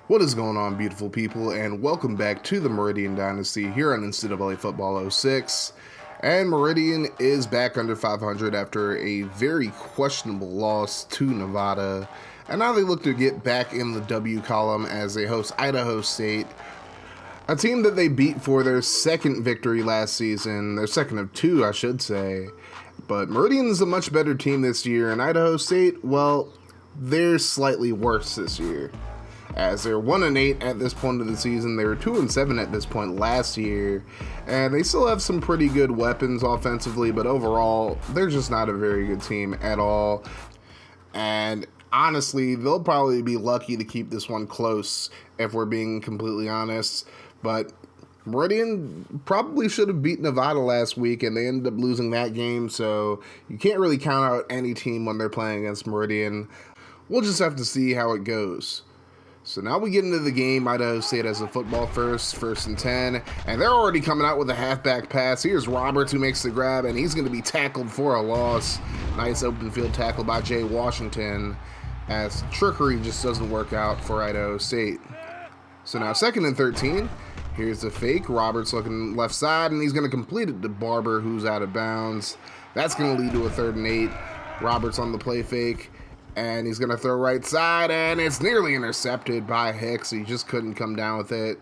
What is going on, beautiful people, and welcome back to the Meridian Dynasty here on NCAA Football 06. And Meridian is back under 500 after a very questionable loss to Nevada. And now they look to get back in the W column as they host Idaho State, a team that they beat for their second victory last season, their second of two, I should say. But Meridian is a much better team this year, and Idaho State, well, they're slightly worse this year, as they're 1-8 at this point of the season. They were 2-7 at this point last year, and they still have some pretty good weapons offensively, but overall, they're just not a very good team at all. And honestly, they'll probably be lucky to keep this one close, if we're being completely honest. But Meridian probably should have beat Nevada last week, and they ended up losing that game, so you can't really count out any team when they're playing against Meridian. We'll just have to see how it goes. So now we get into the game. Idaho State has a football first and 10, and they're already coming out with a halfback pass. Here's Roberts who makes the grab, and he's going to be tackled for a loss. Nice open field tackle by Jay Washington, as trickery just doesn't work out for Idaho State. So now 2nd and 13. Here's the fake. Roberts looking left side, and he's going to complete it to Barber, who's out of bounds. That's going to lead to a 3rd and 8. Roberts on the play fake, and he's going to throw right side, and it's nearly intercepted by Hicks. He just couldn't come down with it.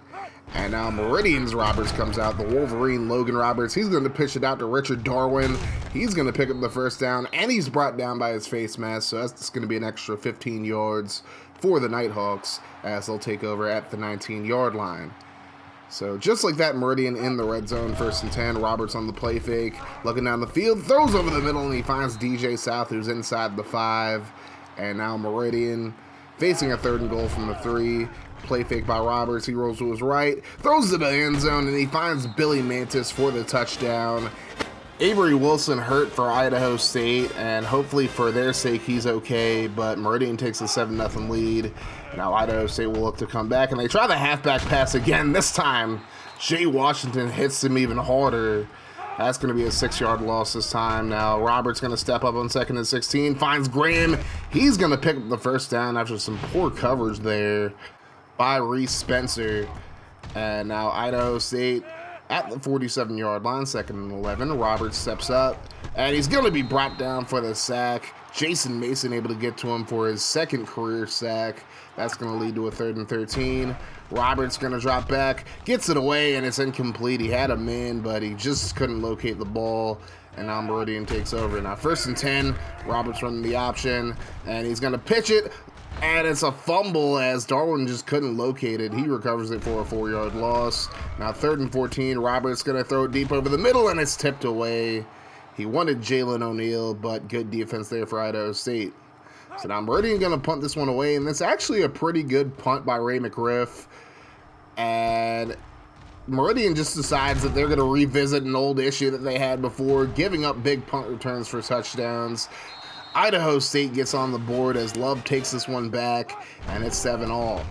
And now Meridian's Roberts comes out, the Wolverine Logan Roberts. He's going to pitch it out to Richard Darwin. He's going to pick up the first down, and he's brought down by his face mask, so that's going to be an extra 15 yards for the Nighthawks as they'll take over at the 19-yard line. So just like that, Meridian in the red zone, 1st and 10. Roberts on the play fake, looking down the field, throws over the middle, and he finds DJ South, who's inside the 5. And now Meridian facing a 3rd and goal from the 3. Play fake by Roberts. He rolls to his right, throws to the end zone, and he finds Billy Mantis for the touchdown. Avery Wilson hurt for Idaho State, and hopefully for their sake he's okay, but Meridian takes a 7-0 lead. Now Idaho State will look to come back, and they try the halfback pass again. This time, Jay Washington hits him even harder. That's going to be a 6-yard loss this time. Now Roberts going to step up on 2nd and 16, finds Graham. He's going to pick up the first down after some poor coverage there by Reese Spencer. And now Idaho State at the 47-yard line, 2nd and 11. Roberts steps up, and he's going to be brought down for the sack. Jason Mason able to get to him for his 2nd career sack. That's going to lead to a 3rd and 13. Roberts going to drop back, gets it away, and it's incomplete. He had him in, but he just couldn't locate the ball, and now Meridian takes over. Now 1st and 10, Roberts running the option, and he's going to pitch it, and it's a fumble as Darwin just couldn't locate it. He recovers it for a 4-yard loss. Now 3rd and 14, Roberts going to throw it deep over the middle, and it's tipped away. He wanted Jalen O'Neal, but good defense there for Idaho State. So now Meridian going to punt this one away, and it's actually a pretty good punt by Ray McGriff. And Meridian just decides that they're going to revisit an old issue that they had before, giving up big punt returns for touchdowns. Idaho State gets on the board as Love takes this one back, and it's 7-all.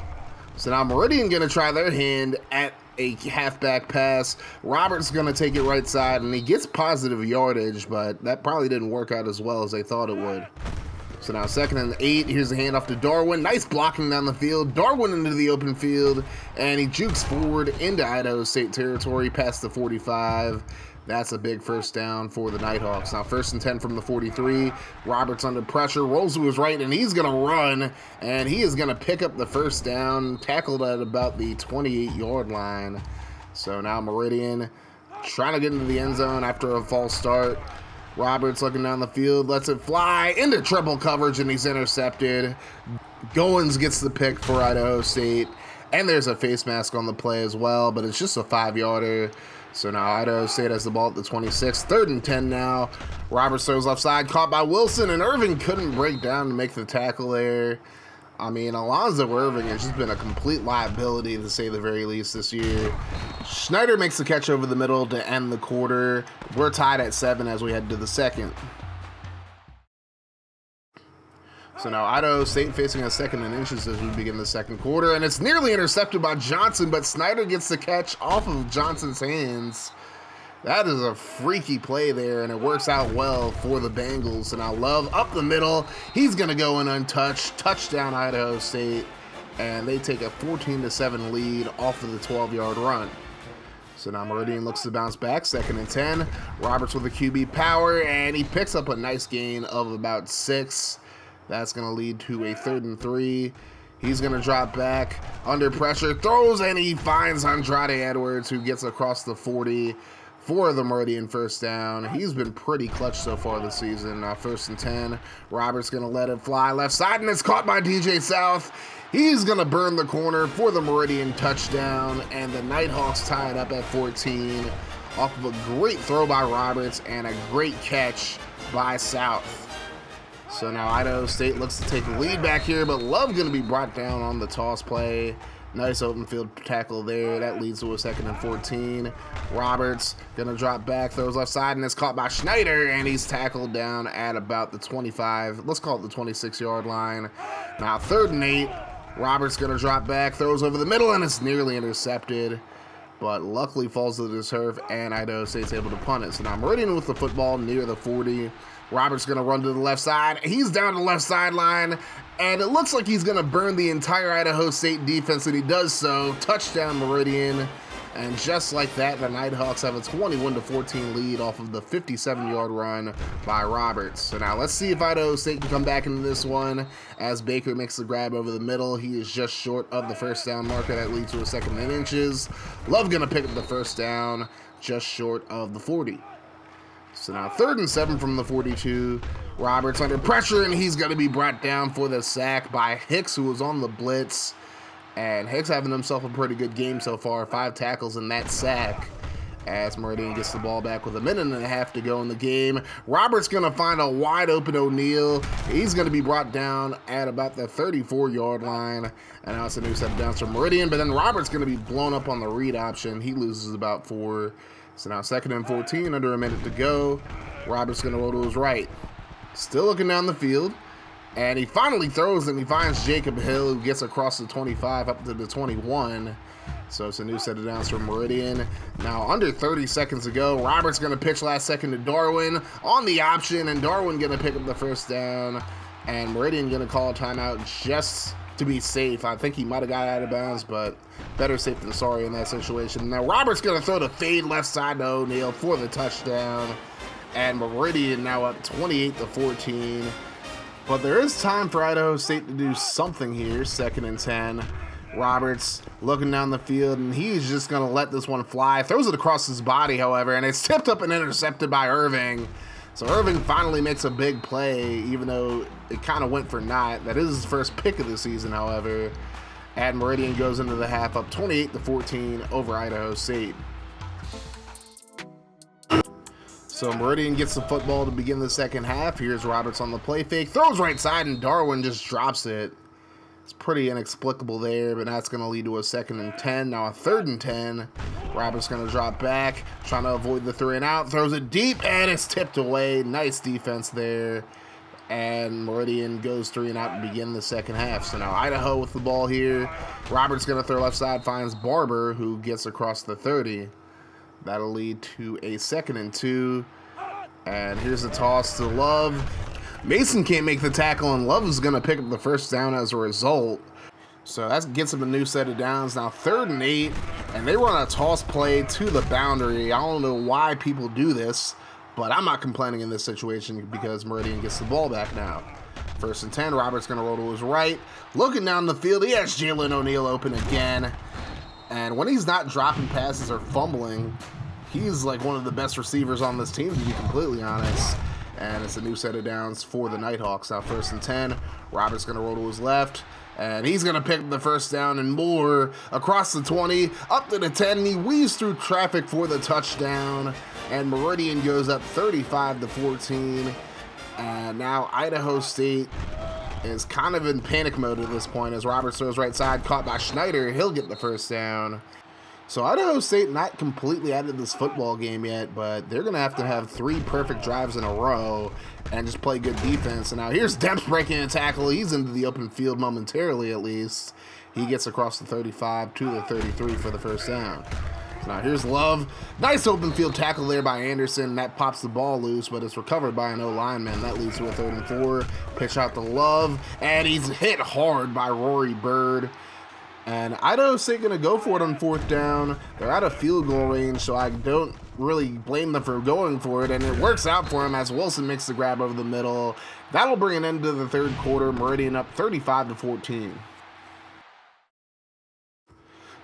So now Meridian going to try their hand at a halfback pass. Roberts going to take it right side, and he gets positive yardage, but that probably didn't work out as well as they thought it would. So now 2nd and 8, here's a handoff to Darwin. Nice blocking down the field. Darwin into the open field, and he jukes forward into Idaho State territory past the 45. That's a big first down for the Nighthawks. Now 1st and 10 from the 43. Roberts under pressure, rolls to his right, and he's going to run, and he is going to pick up the first down, tackled at about the 28-yard line. So now Meridian trying to get into the end zone after a false start. Roberts looking down the field, lets it fly into triple coverage, and he's intercepted. Goins gets the pick for Idaho State, and there's a face mask on the play as well, but it's just a 5-yarder. So now Idaho State has the ball at the 26, 3rd and 10 now. Roberts throws left side, caught by Wilson, and Irving couldn't break down to make the tackle there. I mean, Alonzo Irving has just been a complete liability, to say the very least, this year. Schneider makes the catch over the middle to end the quarter. We're tied at 7 as we head to the 2nd. So now Idaho State facing a 2nd and inches as we begin the 2nd quarter, and it's nearly intercepted by Johnson, but Snyder gets the catch off of Johnson's hands. That is a freaky play there, and it works out well for the Bengals. And now Love up the middle. He's going to go in untouched. Touchdown, Idaho State. and they take a 14-7 lead off of the 12-yard run. So now Meridian looks to bounce back, 2nd and 10. Roberts with a QB power, and he picks up a nice gain of about 6. That's going to lead to a 3rd and 3. He's going to drop back under pressure, throws, and he finds Andrade Edwards, who gets across the 40 for the Meridian first down. He's been pretty clutch so far this season. 1st and 10. Roberts going to let it fly left side, and it's caught by DJ South. He's going to burn the corner for the Meridian touchdown, and the Nighthawks tie it up at 14 off of a great throw by Roberts and a great catch by South. So now Idaho State looks to take the lead back here, but Love going to be brought down on the toss play. Nice open field tackle there. That leads to a 2nd and 14. Roberts going to drop back, throws left side, and it's caught by Schneider, and he's tackled down at about the 25, let's call it the 26-yard line. Now 3rd and 8. Roberts going to drop back, throws over the middle, and it's nearly intercepted, but luckily falls to the turf, and Idaho State's able to punt it. So now Meridian with the football near the 40. Roberts going to run to the left side. He's down the left sideline, and it looks like he's going to burn the entire Idaho State defense, and he does so. Touchdown Meridian, and just like that, the Nighthawks have a 21-14 lead off of the 57-yard run by Roberts. So now let's see if Idaho State can come back into this one as Baker makes the grab over the middle. He is just short of the first down marker. That leads to a 2nd and inches. Love going to pick up the first down just short of the 40. So now 3rd and 7 from the 42. Roberts under pressure, and he's going to be brought down for the sack by Hicks, who was on the blitz. And Hicks having himself a pretty good game so far. 5 tackles in that sack as Meridian gets the ball back with 1.5 minutes to go in the game. Roberts going to find a wide open O'Neal. He's going to be brought down at about the 34-yard line. And now it's a new set of downs for Meridian. But then Roberts going to be blown up on the read option. He loses about 4. So now 2nd and 14, under 1 minute to go. Roberts going to roll to his right. Still looking down the field. And he finally throws, and he finds Jacob Hill, who gets across the 25 up to the 21. So it's a new set of downs for Meridian. Now, under 30 seconds to go, Roberts going to pitch last second to Darwin on the option, and Darwin going to pick up the first down. And Meridian going to call a timeout just to be safe. I think he might have got out of bounds, but better safe than sorry in that situation. Now, Roberts going to throw the fade left side to O'Neal for the touchdown. And Meridian now up 28-14. But there is time for Idaho State to do something here. 2nd and 10. Roberts looking down the field, and he's just going to let this one fly. Throws it across his body, however, and it's tipped up and intercepted by Irving. So Irving finally makes a big play, even though it kind of went for naught. That is his first pick of the season, however. And Meridian goes into the half up 28-14 over Idaho State. So Meridian gets the football to begin the second half. Here's Roberts on the play fake. Throws right side, and Darwin just drops it. It's pretty inexplicable there, but that's going to lead to a 2nd and 10. Now a 3rd and 10. Roberts going to drop back, trying to avoid the 3 and out. Throws it deep, and it's tipped away. Nice defense there. And Meridian goes 3 and out to begin the second half. So now Idaho with the ball here. Roberts going to throw left side, finds Barber, who gets across the 30. That'll lead to a 2nd and 2. And here's a toss to Love. Mason can't make the tackle, and Love is going to pick up the first down as a result. So that gets him a new set of downs. Now 3rd and 8, and they run a toss play to the boundary. I don't know why people do this, but I'm not complaining in this situation because Meridian gets the ball back now. 1st and 10, Roberts going to roll to his right. Looking down the field, he has Jalen O'Neal open again. And when he's not dropping passes or fumbling, he's like one of the best receivers on this team, to be completely honest. And it's a new set of downs for the Nighthawks. Now 1st and 10, Roberts going to roll to his left. And he's going to pick up the first down and more across the 20, up to the 10. And he weaves through traffic for the touchdown. And Meridian goes up 35-14. And now Idaho State is kind of in panic mode at this point as Roberts throws right side, caught by Schneider. He'll get the first down. So Idaho State not completely out of this football game yet, but they're going to have 3 perfect drives in a row and just play good defense. And now here's Demps breaking a tackle. He's into the open field momentarily, at least. He gets across the 35 to the 33 for the first down. Now here's Love. Nice open field tackle there by Anderson. That pops the ball loose, but it's recovered by an O-lineman. That leads to a 3rd and 4. Pitch out to Love, and he's hit hard by Rory Bird. And Idaho State going to go for it on 4th down. They're out of field goal range, so I don't really blame them for going for it. And it works out for him as Wilson makes the grab over the middle. That'll bring an end to the 3rd quarter. Meridian up 35-14.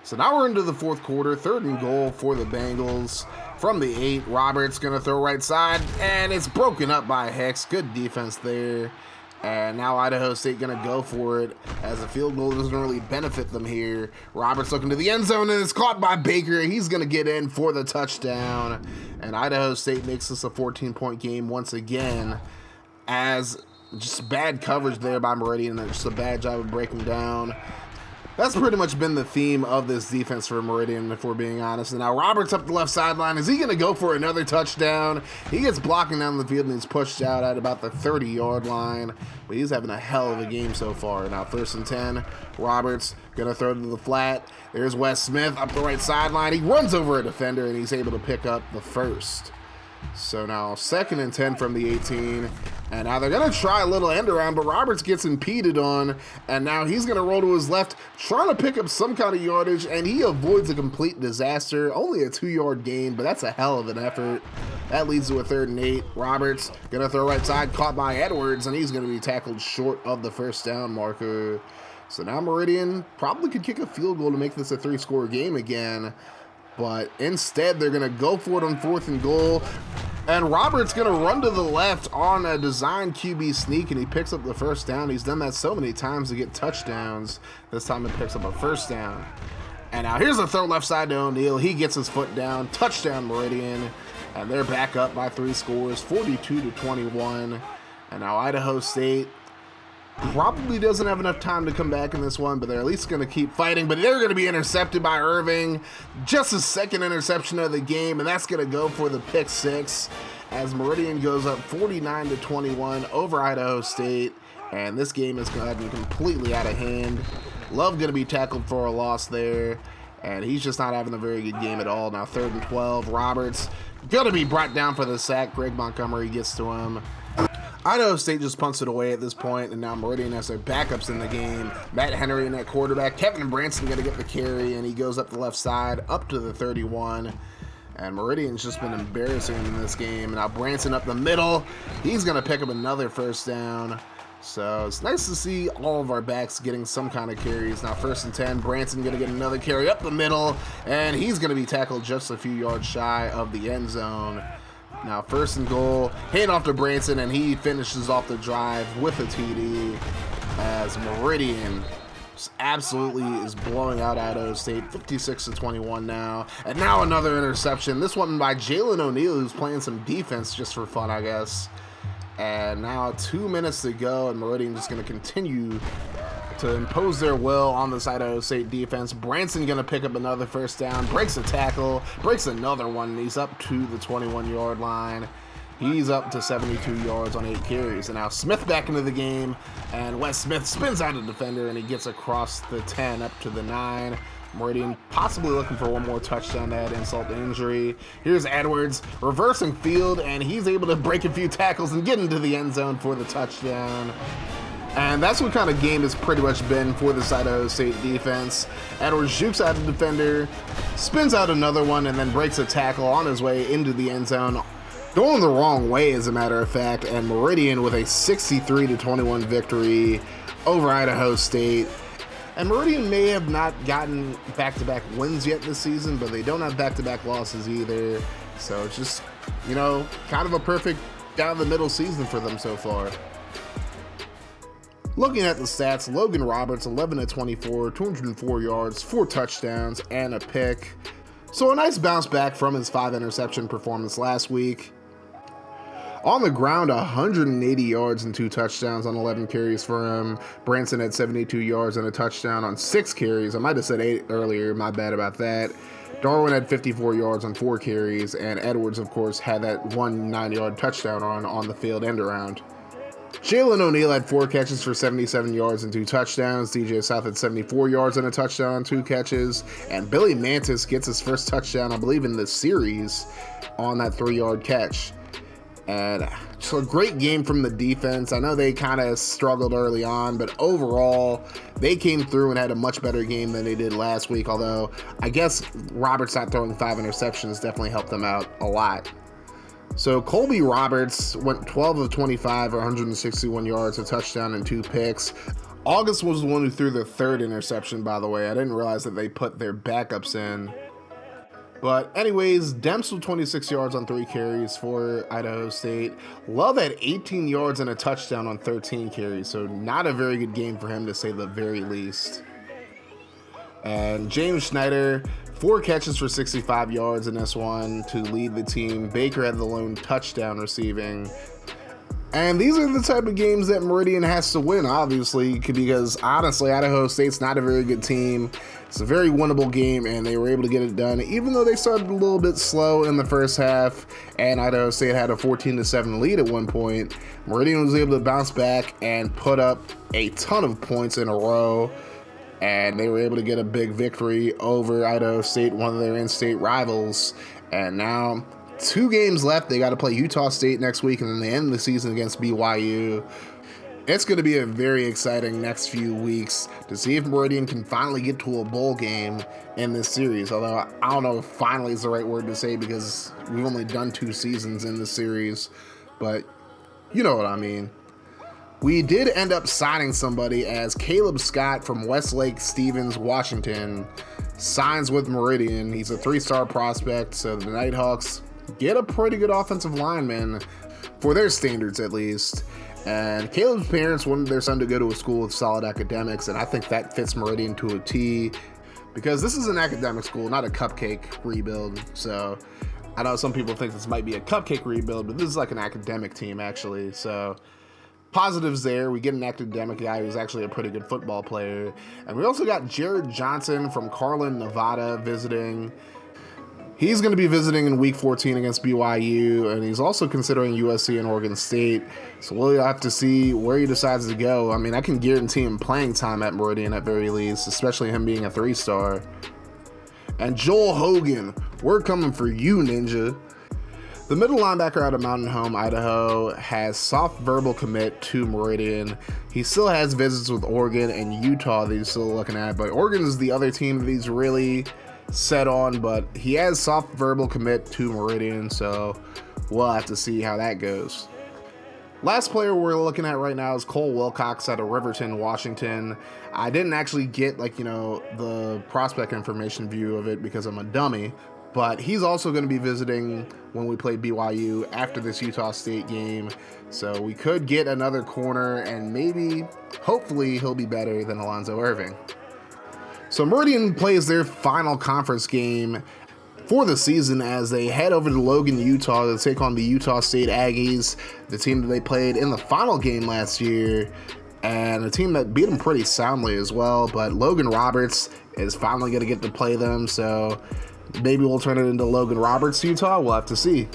So now we're into the 4th quarter. 3rd and goal for the Bengals. From the 8, Roberts going to throw right side, and it's broken up by Hicks. Good defense there. And now Idaho State going to go for it as a field goal doesn't really benefit them here. Roberts looking to the end zone, and it's caught by Baker. He's going to get in for the touchdown. And Idaho State makes this a 14-point game once again, as just bad coverage there by Meridian. Just a bad job of breaking down. That's pretty much been the theme of this defense for Meridian, if we're being honest. And now Roberts up the left sideline. Is he going to go for another touchdown? He gets blocking down the field and he's pushed out at about the 30-yard line. But he's having a hell of a game so far. Now 1st and 10. Roberts going to throw to the flat. There's Wes Smith up the right sideline. He runs over a defender and he's able to pick up the 1st. So now 2nd and 10 from the 18. And now they're going to try a little end around, but Roberts gets impeded on. And now he's going to roll to his left, trying to pick up some kind of yardage. And he avoids a complete disaster. Only a 2-yard gain, but that's a hell of an effort. That leads to a 3rd and 8. Roberts going to throw right side, caught by Edwards. And he's going to be tackled short of the 1st down marker. So now Meridian probably could kick a field goal to make this a 3-score game again. But instead, they're going to go for it on 4th and goal. And Roberts going to run to the left on a design QB sneak, and he picks up the 1st down. He's done that so many times to get touchdowns. This time he picks up a 1st down. And now here's a throw left side to O'Neal. He gets his foot down. Touchdown, Meridian. And they're back up by 3 scores, 42-21. And now Idaho State probably doesn't have enough time to come back in this one, but they're at least going to keep fighting. But they're going to be intercepted by Irving. Just his 2nd interception of the game, and that's going to go for the pick 6 as Meridian goes up 49-21 over Idaho State. And this game is gotten completely out of hand. Love going to be tackled for a loss there, and he's just not having a very good game at all. Now 3rd and 12. Roberts going to be brought down for the sack. Greg Montgomery gets to him. Idaho State just punts it away at this point, and now Meridian has their backups in the game. Matt Henry in at quarterback. Kevin Branson going to get the carry, and he goes up the left side, up to the 31. And Meridian's just been embarrassing in this game. Now Branson up the middle. He's going to pick up another 1st down. So it's nice to see all of our backs getting some kind of carries. Now 1st and 10. Branson going to get another carry up the middle, and he's going to be tackled just a few yards shy of the end zone. Now 1st and goal, hand off to Branson, and he finishes off the drive with a TD as Meridian absolutely is blowing out Idaho State, 56-21 now. And now another interception, this one by Jalen O'Neal, who's playing some defense just for fun, I guess. And now 2 minutes to go, and Meridian just going to continue to impose their will on this Idaho State defense. Branson going to pick up another 1st down, breaks a tackle, breaks another one, and he's up to the 21-yard line. He's up to 72 yards on 8 carries. And now Smith back into the game, and Wes Smith spins out a defender, and he gets across the 10 up to the 9. Meridian possibly looking for one more touchdown to add insult to injury. Here's Edwards reversing field, and he's able to break a few tackles and get into the end zone for the touchdown. And that's what kind of game it's pretty much been for this Idaho State defense. Edwards jukes out a defender, spins out another one, and then breaks a tackle on his way into the end zone. Going the wrong way, as a matter of fact, and Meridian with a 63-21 victory over Idaho State. And Meridian may have not gotten back-to-back wins yet this season, but they don't have back-to-back losses either. So it's just, kind of a perfect down-the-middle season for them so far. Looking at the stats, Logan Roberts, 11-24, 204 yards, 4 touchdowns, and a pick. So a nice bounce back from his 5-interception performance last week. On the ground, 180 yards and 2 touchdowns on 11 carries for him. Branson had 72 yards and a touchdown on 6 carries. I might have said 8 earlier, my bad about that. Darwin had 54 yards on 4 carries, and Edwards, of course, had that 1 9-yard touchdown on the field end around. Jalen O'Neal had 4 catches for 77 yards and 2 touchdowns. DJ South had 74 yards and a touchdown on 2 catches. And Billy Mantis gets his first touchdown, I believe, in the series on that 3-yard catch. And so a great game from the defense. I know they kind of struggled early on, but overall, they came through and had a much better game than they did last week. Although, I guess Roberts not throwing 5 interceptions definitely helped them out a lot. So Colby Roberts went 12 of 25 or 161 yards, a touchdown, and 2 picks. August was the one who threw the 3rd interception, by the way. I didn't realize that they put their backups in. But anyways, Demps with 26 yards on 3 carries for Idaho State. Love had 18 yards and a touchdown on 13 carries, so not a very good game for him to say the very least. And James Schneider, 4 catches for 65 yards in this one to lead the team. Baker had the lone touchdown receiving. And these are the type of games that Meridian has to win, obviously, because honestly, Idaho State's not a very good team. It's a very winnable game, and they were able to get it done, even though they started a little bit slow in the first half, and Idaho State had a 14-7 lead at one point. Meridian was able to bounce back and put up a ton of points in a row, and they were able to get a big victory over Idaho State, one of their in-state rivals. And now 2 games left. They got to play Utah State next week, and then they end the season against BYU. It's going to be a very exciting next few weeks to see if Meridian can finally get to a bowl game in this series. Although I don't know if finally is the right word to say, because we've only done 2 seasons in this series, but you know what I mean. We did end up signing somebody, as Caleb Scott from Westlake Stevens, Washington, signs with Meridian. He's a 3-star prospect, so the Nighthawks get a pretty good offensive lineman, for their standards at least. And Caleb's parents wanted their son to go to a school with solid academics, and I think that fits Meridian to a T, because this is an academic school, not a cupcake rebuild. So I know some people think this might be a cupcake rebuild, but this is like an academic team, actually. So positives there. We get an academic guy who's actually a pretty good football player. And we also got Jared Johnson from Carlin, Nevada visiting. He's going to be visiting in Week 14 against BYU, and he's also considering USC and Oregon State. So we'll have to see where he decides to go. I mean, I can guarantee him playing time at Meridian at very least, especially him being a 3-star. And Joel Hogan, we're coming for you, Ninja. The middle linebacker out of Mountain Home, Idaho, has soft verbal commit to Meridian. He still has visits with Oregon and Utah that he's still looking at, but Oregon is the other team that he's really set on, but he has soft verbal commit to Meridian, so we'll have to see how that goes. Last player we're looking at right now is Cole Wilcox out of Riverton, Washington. I didn't actually get the prospect information view of it because I'm a dummy, but he's also going to be visiting when we play BYU after this Utah State game, so we could get another corner, and maybe, hopefully, he'll be better than Alonzo Irving. So Meridian plays their final conference game for the season as they head over to Logan, Utah to take on the Utah State Aggies, the team that they played in the final game last year, and a team that beat them pretty soundly as well. But Logan Roberts is finally going to get to play them, so maybe we'll turn it into Logan Roberts, Utah. We'll have to see.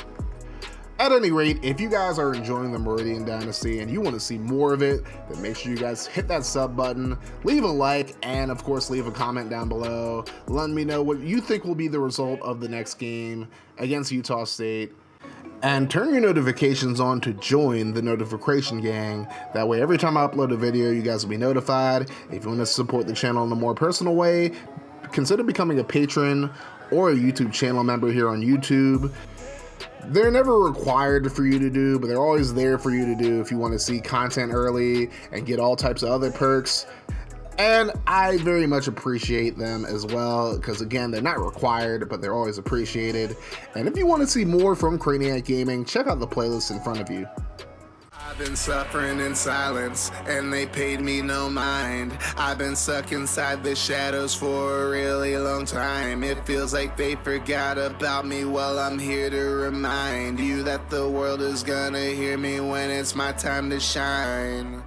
At any rate, if you guys are enjoying the Meridian Dynasty and you want to see more of it, then make sure you guys hit that sub button, leave a like, and of course leave a comment down below. Let me know what you think will be the result of the next game against Utah State. And turn your notifications on to join the notification gang. That way every time I upload a video, you guys will be notified. If you want to support the channel in a more personal way, consider becoming a patron or a YouTube channel member here on YouTube. They're never required for you to do, but they're always there for you to do if you want to see content early and get all types of other perks. And I very much appreciate them as well, because again, they're not required, but they're always appreciated. And if you want to see more from Craniac Gaming, check out the playlist in front of you. I've been suffering in silence, and they paid me no mind. I've been stuck inside the shadows for a really long time. It feels like they forgot about me. Well, I'm here to remind you that the world is gonna hear me when it's my time to shine.